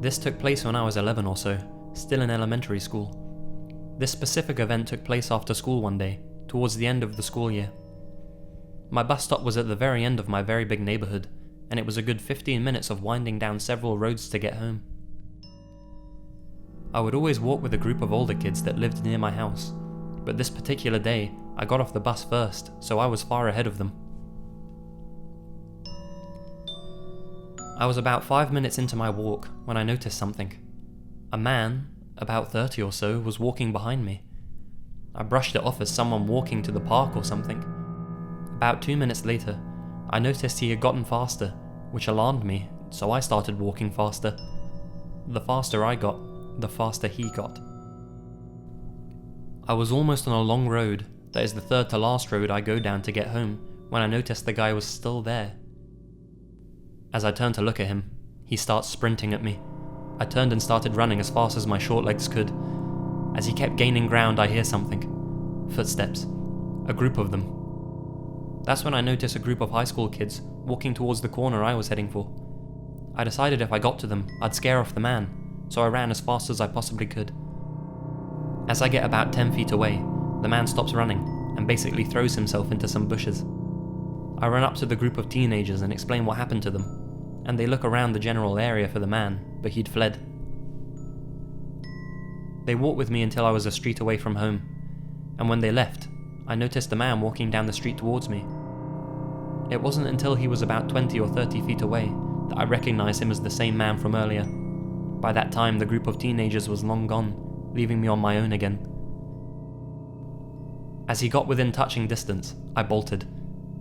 This took place when I was 11 or so, still in elementary school. This specific event took place after school one day, towards the end of the school year. My bus stop was at the very end of my very big neighbourhood, and it was a good 15 minutes of winding down several roads to get home. I would always walk with a group of older kids that lived near my house, but this particular day, I got off the bus first, so I was far ahead of them. I was about 5 minutes into my walk when I noticed something. A man, about 30 or so, was walking behind me. I brushed it off as someone walking to the park or something. About 2 minutes later, I noticed he had gotten faster, which alarmed me, so I started walking faster. The faster I got, the faster he got. I was almost on a long road, that is the third to last road I go down to get home, when I noticed the guy was still there. As I turned to look at him, he starts sprinting at me. I turned and started running as fast as my short legs could. As he kept gaining ground, I hear something. Footsteps. A group of them. That's when I noticed a group of high school kids walking towards the corner I was heading for. I decided if I got to them, I'd scare off the man, so I ran as fast as I possibly could. As I get about 10 feet away, the man stops running and basically throws himself into some bushes. I run up to the group of teenagers and explain what happened to them, and they look around the general area for the man, but he'd fled. They walked with me until I was a street away from home, and when they left, I noticed the man walking down the street towards me. It wasn't until he was about 20 or 30 feet away that I recognized him as the same man from earlier. By that time, the group of teenagers was long gone, leaving me on my own again. As he got within touching distance, I bolted.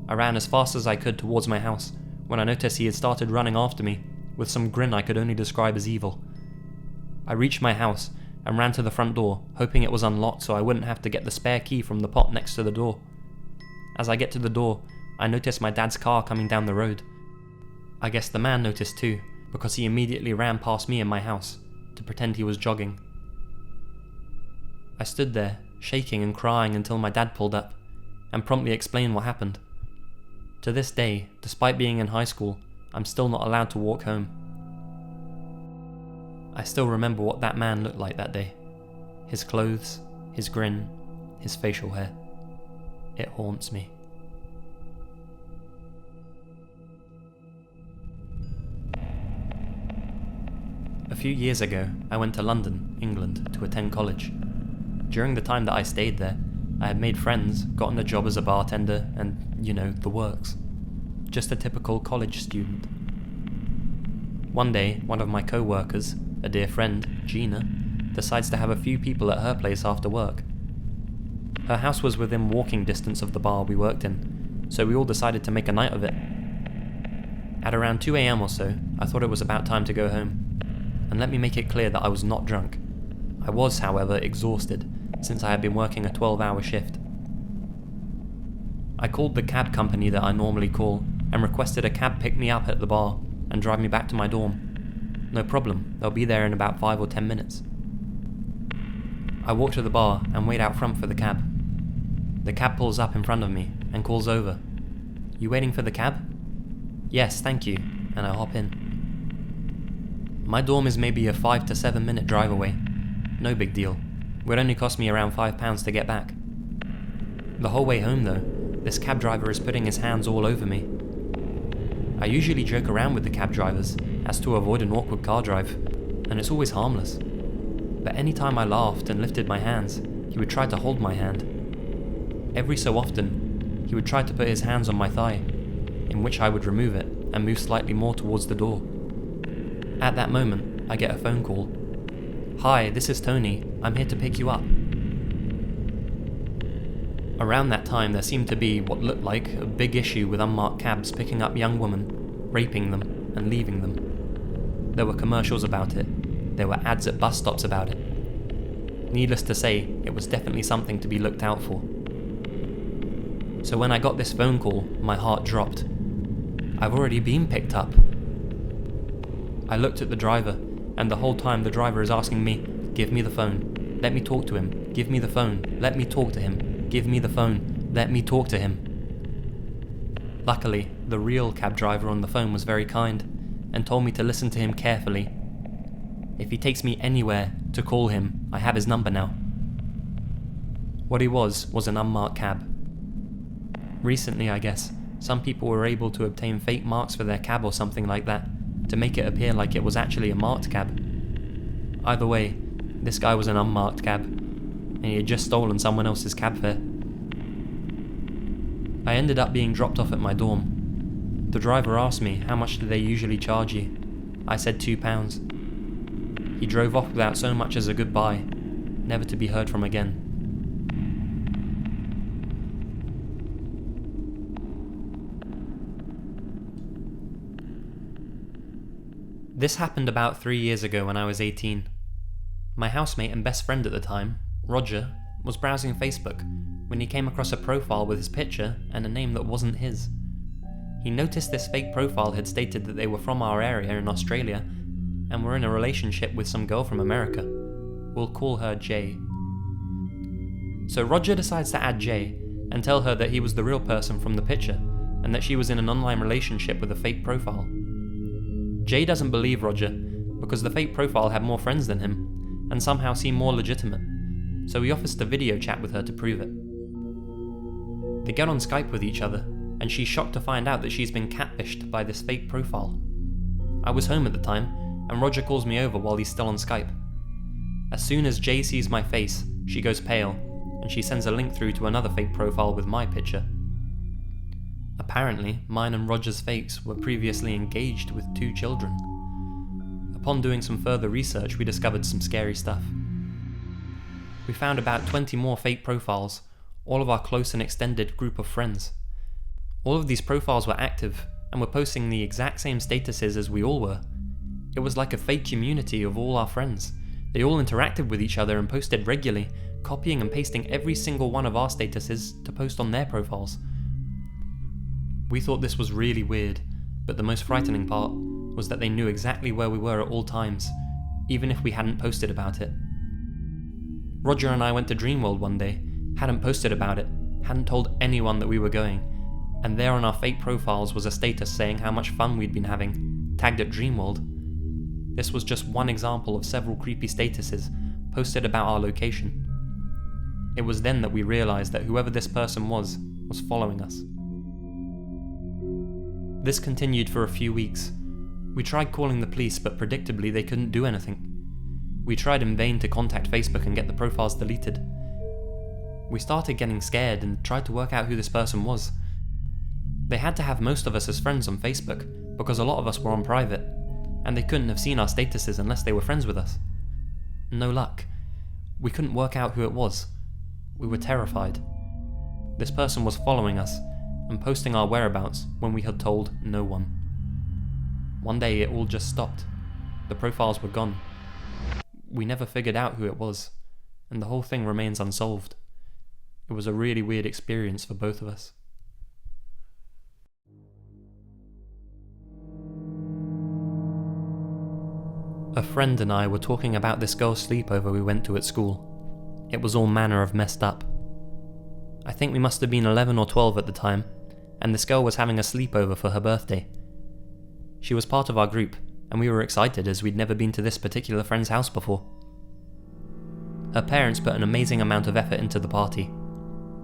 I ran as fast as I could towards my house, when I noticed he had started running after me, with some grin I could only describe as evil. I reached my house and ran to the front door, hoping it was unlocked so I wouldn't have to get the spare key from the pot next to the door. As I get to the door, I noticed my dad's car coming down the road. I guess the man noticed too, because he immediately ran past me in my house, to pretend he was jogging. I stood there, shaking and crying until my dad pulled up, and promptly explained what happened. To this day, despite being in high school, I'm still not allowed to walk home. I still remember what that man looked like that day. His clothes, his grin, his facial hair. It haunts me. A few years ago, I went to London, England, to attend college. During the time that I stayed there, I had made friends, gotten a job as a bartender, and, the works. Just a typical college student. One day, one of my co-workers, a dear friend, Gina, decides to have a few people at her place after work. Her house was within walking distance of the bar we worked in, so we all decided to make a night of it. At around 2 AM or so, I thought it was about time to go home. And let me make it clear that I was not drunk. I was, however, exhausted, since I had been working a 12-hour shift. I called the cab company that I normally call, and requested a cab pick me up at the bar and drive me back to my dorm. No problem, they'll be there in about 5 or 10 minutes. I walk to the bar and wait out front for the cab. The cab pulls up in front of me and calls over. "You waiting for the cab?" "Yes, thank you," and I hop in. My dorm is maybe a 5 to 7 minute drive away. No big deal. Would only cost me around £5 to get back. The whole way home though, this cab driver is putting his hands all over me. I usually joke around with the cab drivers, as to avoid an awkward car drive, and it's always harmless. But any time I laughed and lifted my hands, he would try to hold my hand. Every so often, he would try to put his hands on my thigh, in which I would remove it and move slightly more towards the door. At that moment, I get a phone call. "Hi, this is Tony. I'm here to pick you up." Around that time, there seemed to be what looked like a big issue with unmarked cabs picking up young women, raping them, and leaving them. There were commercials about it. There were ads at bus stops about it. Needless to say, it was definitely something to be looked out for. So when I got this phone call, my heart dropped. I've already been picked up. I looked at the driver, and the whole time the driver is asking me, "Give me the phone. Let me talk to him. Give me the phone. Let me talk to him. Give me the phone. Let me talk to him." Luckily, the real cab driver on the phone was very kind, and told me to listen to him carefully. If he takes me anywhere, to call him. I have his number now. What he was an unmarked cab. Recently, I guess, some people were able to obtain fake marks for their cab or something like that, to make it appear like it was actually a marked cab. Either way, this guy was an unmarked cab, and he had just stolen someone else's cab fare. I ended up being dropped off at my dorm. The driver asked me, how much do they usually charge you? I said £2. He drove off without so much as a goodbye, never to be heard from again. This happened about 3 years ago when I was 18. My housemate and best friend at the time, Roger, was browsing Facebook when he came across a profile with his picture and a name that wasn't his. He noticed this fake profile had stated that they were from our area in Australia and were in a relationship with some girl from America. We'll call her Jay. So Roger decides to add Jay and tell her that he was the real person from the picture and that she was in an online relationship with a fake profile. Jay doesn't believe Roger because the fake profile had more friends than him and somehow seemed more legitimate, so he offers to video chat with her to prove it. They get on Skype with each other, and she's shocked to find out that she's been catfished by this fake profile. I was home at the time, and Roger calls me over while he's still on Skype. As soon as Jay sees my face, she goes pale, and she sends a link through to another fake profile with my picture. Apparently, mine and Roger's fakes were previously engaged with 2 children. Upon doing some further research, we discovered some scary stuff. We found about 20 more fake profiles, all of our close and extended group of friends. All of these profiles were active and were posting the exact same statuses as we all were. It was like a fake community of all our friends. They all interacted with each other and posted regularly, copying and pasting every single one of our statuses to post on their profiles. We thought this was really weird, but the most frightening part was that they knew exactly where we were at all times, even if we hadn't posted about it. Roger and I went to Dreamworld one day, hadn't posted about it, hadn't told anyone that we were going, and there on our fake profiles was a status saying how much fun we'd been having, tagged at Dreamworld. This was just one example of several creepy statuses posted about our location. It was then that we realised that whoever this person was following us. This continued for a few weeks. We tried calling the police, but predictably they couldn't do anything. We tried in vain to contact Facebook and get the profiles deleted. We started getting scared and tried to work out who this person was. They had to have most of us as friends on Facebook, because a lot of us were on private, and they couldn't have seen our statuses unless they were friends with us. No luck. We couldn't work out who it was. We were terrified. This person was following us and posting our whereabouts when we had told no one. One day it all just stopped. The profiles were gone. We never figured out who it was, and the whole thing remains unsolved. It was a really weird experience for both of us. A friend and I were talking about this girl's sleepover we went to at school. It was all manner of messed up. I think we must have been 11 or 12 at the time, and this girl was having a sleepover for her birthday. She was part of our group, and we were excited as we'd never been to this particular friend's house before. Her parents put an amazing amount of effort into the party.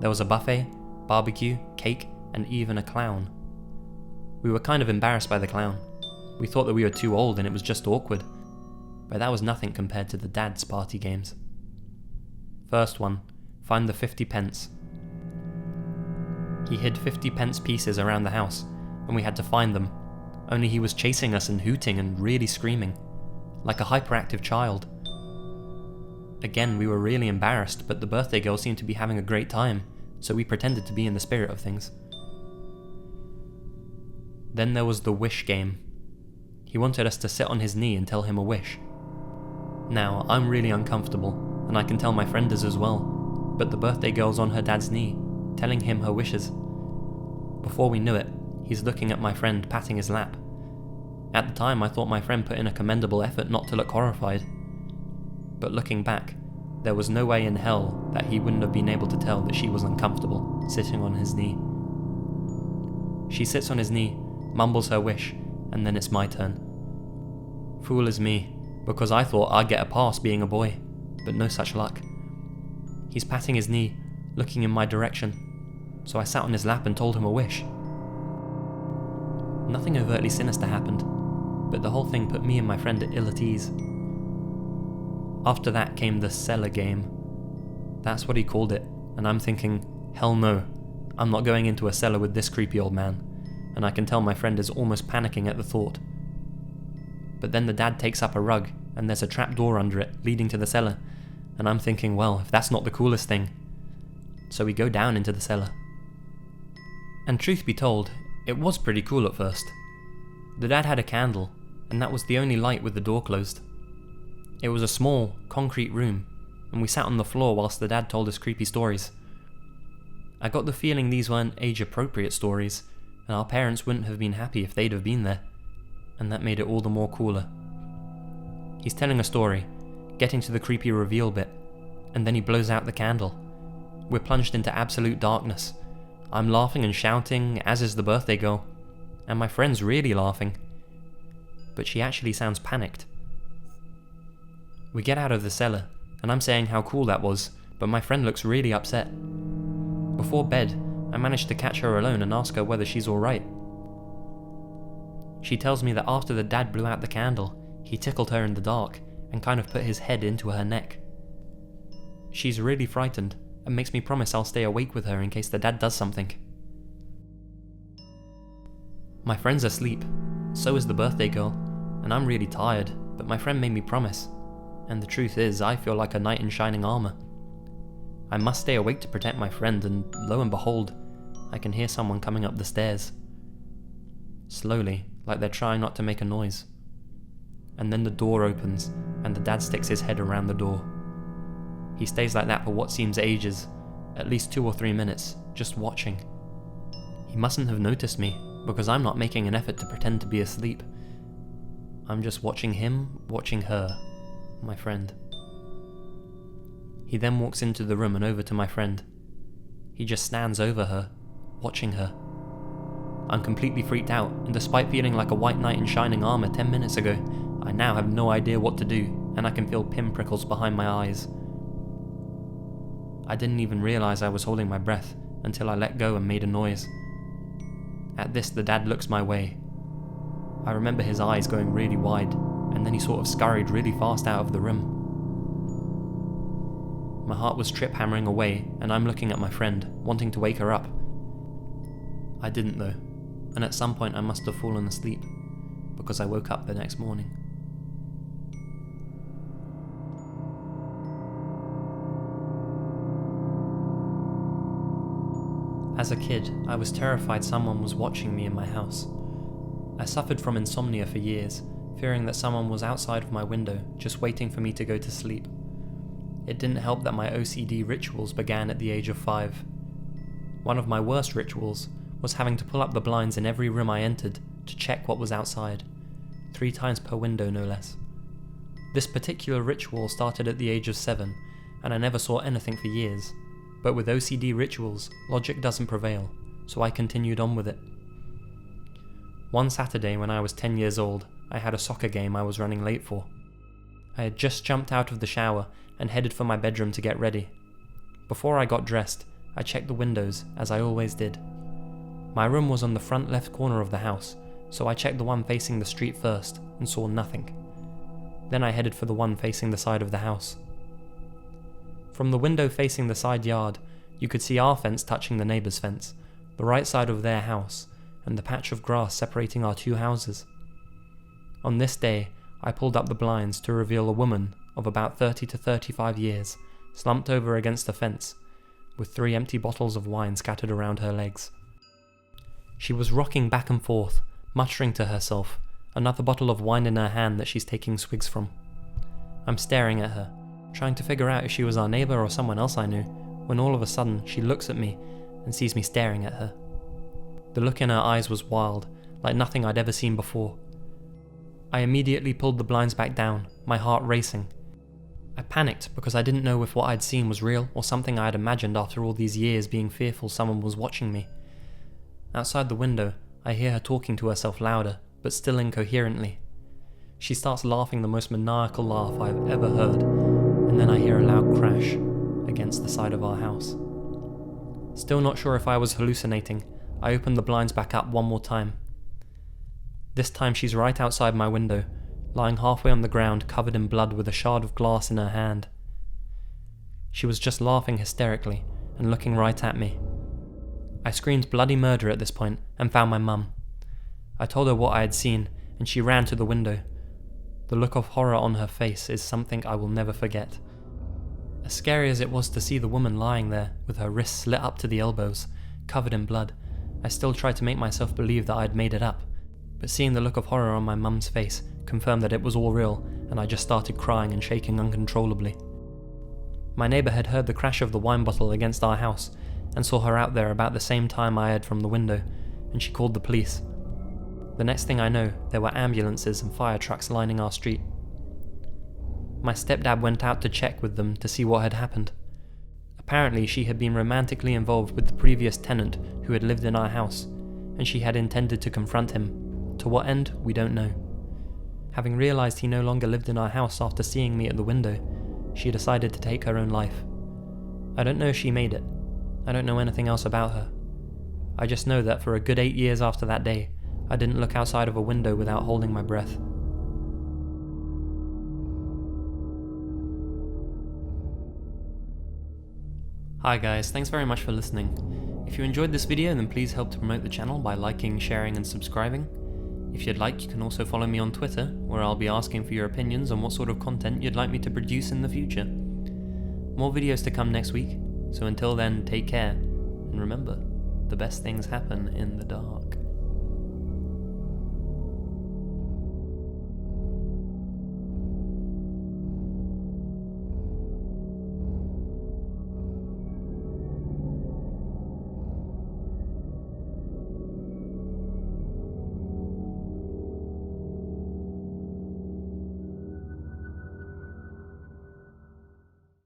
There was a buffet, barbecue, cake, and even a clown. We were kind of embarrassed by the clown. We thought that we were too old and it was just awkward, but that was nothing compared to the dad's party games. First one, find the 50 pence. He hid 50 pence pieces around the house, and we had to find them, only he was chasing us and hooting and really screaming, like a hyperactive child. Again, we were really embarrassed, but the birthday girl seemed to be having a great time, so we pretended to be in the spirit of things. Then there was the wish game. He wanted us to sit on his knee and tell him a wish. Now, I'm really uncomfortable, and I can tell my friend is as well, but the birthday girl's on her dad's knee, telling him her wishes. Before we knew it, he's looking at my friend, patting his lap. At the time, I thought my friend put in a commendable effort not to look horrified. But looking back, there was no way in hell that he wouldn't have been able to tell that she was uncomfortable, sitting on his knee. She sits on his knee, mumbles her wish, and then it's my turn. Fool is me, because I thought I'd get a pass being a boy, but no such luck. He's patting his knee, looking in my direction, so I sat on his lap and told him a wish. Nothing overtly sinister happened, but the whole thing put me and my friend ill at ease. After that came the cellar game. That's what he called it, and I'm thinking, hell no, I'm not going into a cellar with this creepy old man, and I can tell my friend is almost panicking at the thought. But then the dad takes up a rug, and there's a trap door under it, leading to the cellar, and I'm thinking, well, if that's not the coolest thing. So we go down into the cellar. And truth be told, it was pretty cool at first. The dad had a candle, and that was the only light with the door closed. It was a small, concrete room, and we sat on the floor whilst the dad told us creepy stories. I got the feeling these weren't age-appropriate stories, and our parents wouldn't have been happy if they'd have been there, and that made it all the more cooler. He's telling a story, getting to the creepy reveal bit, and then he blows out the candle. We're plunged into absolute darkness. I'm laughing and shouting, as is the birthday girl, and my friend's really laughing. But she actually sounds panicked. We get out of the cellar, and I'm saying how cool that was, but my friend looks really upset. Before bed, I managed to catch her alone and ask her whether she's alright. She tells me that after the dad blew out the candle, he tickled her in the dark and kind of put his head into her neck. She's really frightened and makes me promise I'll stay awake with her in case the dad does something. My friend's asleep, so is the birthday girl, and I'm really tired, but my friend made me promise. And the truth is, I feel like a knight in shining armor. I must stay awake to protect my friend, and lo and behold, I can hear someone coming up the stairs. Slowly, like they're trying not to make a noise. And then the door opens, and the dad sticks his head around the door. He stays like that for what seems ages, at least 2 or 3 minutes, just watching. He mustn't have noticed me, because I'm not making an effort to pretend to be asleep. I'm just watching him, watching her, my friend. He then walks into the room and over to my friend. He just stands over her, watching her. I'm completely freaked out, and despite feeling like a white knight in shining armor 10 minutes ago, I now have no idea what to do, and I can feel pinprickles behind my eyes. I didn't even realize I was holding my breath until I let go and made a noise. At this, the dad looks my way. I remember his eyes going really wide, and then he sort of scurried really fast out of the room. My heart was trip hammering away, and I'm looking at my friend, wanting to wake her up. I didn't though, and at some point I must have fallen asleep, because I woke up the next morning. As a kid, I was terrified someone was watching me in my house. I suffered from insomnia for years, fearing that someone was outside of my window, just waiting for me to go to sleep. It didn't help that my OCD rituals began at the age of 5. One of my worst rituals was having to pull up the blinds in every room I entered to check what was outside, 3 times per window no less. This particular ritual started at the age of 7, and I never saw anything for years, but with OCD rituals, logic doesn't prevail, so I continued on with it. One Saturday when I was 10 years old, I had a soccer game I was running late for. I had just jumped out of the shower and headed for my bedroom to get ready. Before I got dressed, I checked the windows, as I always did. My room was on the front left corner of the house, so I checked the one facing the street first and saw nothing. Then I headed for the one facing the side of the house. From the window facing the side yard, you could see our fence touching the neighbour's fence, the right side of their house, and the patch of grass separating our 2 houses. On this day, I pulled up the blinds to reveal a woman of about 30 to 35 years, slumped over against the fence, with 3 empty bottles of wine scattered around her legs. She was rocking back and forth, muttering to herself, another bottle of wine in her hand that she's taking swigs from. I'm staring at her, trying to figure out if she was our neighbour or someone else I knew, when all of a sudden she looks at me and sees me staring at her. The look in her eyes was wild, like nothing I'd ever seen before. I immediately pulled the blinds back down, my heart racing. I panicked because I didn't know if what I'd seen was real or something I had imagined after all these years being fearful someone was watching me. Outside the window, I hear her talking to herself louder, but still incoherently. She starts laughing the most maniacal laugh I've ever heard, and then I hear a loud crash against the side of our house. Still not sure if I was hallucinating, I open the blinds back up one more time. This time she's right outside my window, lying halfway on the ground covered in blood with a shard of glass in her hand. She was just laughing hysterically and looking right at me. I screamed bloody murder at this point and found my mum. I told her what I had seen and she ran to the window. The look of horror on her face is something I will never forget. As scary as it was to see the woman lying there with her wrists slit up to the elbows, covered in blood, I still tried to make myself believe that I had made it up, but seeing the look of horror on my mum's face confirmed that it was all real, and I just started crying and shaking uncontrollably. My neighbour had heard the crash of the wine bottle against our house and saw her out there about the same time I had from the window, and she called the police. The next thing I know, there were ambulances and fire trucks lining our street. My stepdad went out to check with them to see what had happened. Apparently she had been romantically involved with the previous tenant who had lived in our house, and she had intended to confront him. To what end, we don't know. Having realised he no longer lived in our house after seeing me at the window, she decided to take her own life. I don't know if she made it. I don't know anything else about her. I just know that for a good 8 years after that day, I didn't look outside of a window without holding my breath. Hi guys, thanks very much for listening. If you enjoyed this video, then please help to promote the channel by liking, sharing and subscribing. If you'd like, you can also follow me on Twitter, where I'll be asking for your opinions on what sort of content you'd like me to produce in the future. More videos to come next week, so until then, take care, and remember, the best things happen in the dark.